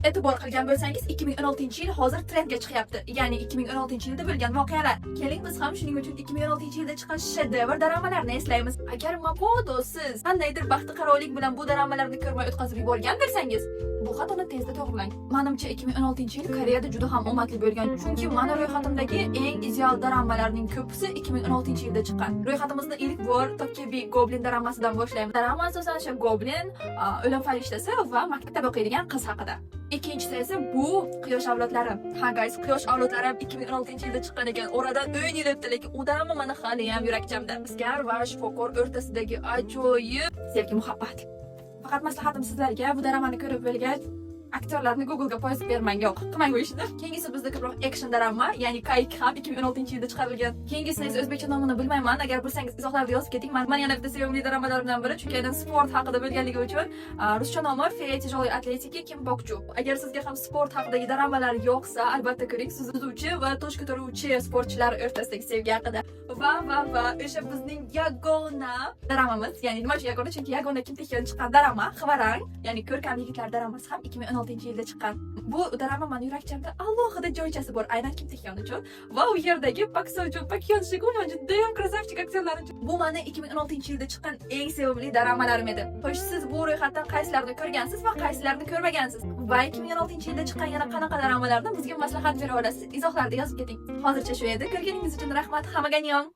E'tibor qilgan bo'lsangiz, 2016-yil hozir trendga chiqyapti. Ya'ni 2016-yilda bo'lgan voqealar. Keling biz ham shuning uchun 2016-yilda chiqqan shedevr dramalarni eslaymiz. Agar mabodo siz qandaydir baxti qarolik bilan bu dramalarni ko'rmay o'tkazib yuborgan bo'lsangiz, bu xatoni tezda to'g'rilang. Menimcha 2016-yil Koreyada juda ham omadli bo'lgan. Chunki mana ro'yxatimdagi eng ideal dramalarning ko'pisi 2016-yilda chiqqan. Ro'yxatimizni ilk bor Tokebi Goblin dramasidan boshlaymiz. Drama asosan o'sha Goblin, o'lim farishtasi va maktabda o'qiydigan qiz haqida. Ikkinchisi esa bu Quyosh avlodlari. Ha guys, Quyosh avlodlari ham 2016-yilda chiqqan ekan. Oradan 10 yil o'tdi, u drama mana hali ham yurakchamda. Askar va shifokor o'rtasidagi ajoyib sevgi muhabbat. Faqat maslahatim sizlarga, bu dramani ko'rib bo'lgach, aktyorlarni Google'ga poyezd bermang, yo'q, qilmang bu ishni. Keyingisi bizda ko'proq action drama, ya'ni Kayk ham 2016-yilda chiqarilgan. Keyingisini esa o'zbekcha nomini bilmayman, agar bilsangiz izohlarda yozib keting. Men yana bitta sevimli dramalardan biri, chunki aynan sport haqida bo'lganligi uchun ruscha nomi Feya Tijoriy Atletiki Kim Bokchu. Agar sizga ham sport haqidagi dramalar yo'qsa, albatta ko'ring. Suzuvchi va tosh ko'taruvchi sportchilar o'rtasidagi sevgi haqida. Va o'sha bizning yagona dramamiz, ya'ni nima uchun yagona? Chunki yagona Kim Taehyun chiqqan drama Xvarang, ya'ni ko'rkam yigitlar dramasi ham 2016-yilda chiqqan. Bu drama meni yurakchamda alohida joychasi bor, aynan Kim Taehyun uchun va u yerdagi Pak Seo-joon, Pak Hyun-sik juda ham krasavchik aktyorlar uchun. Bu meni 2016-yilda chiqqan eng sevimli dramalarim edi. Xo'sh, siz bu ro'yxatdan qaysilarini ko'rgansiz va qaysilarini ko'rmagansiz? Va 2016-yilda chiqqan yana qanaqa dramalarni bizga maslahat bera olasiz? Izohlarda yozib keting. Hozircha shu edi. Ko'rganingiz uchun rahmat. Hammaga annyeong.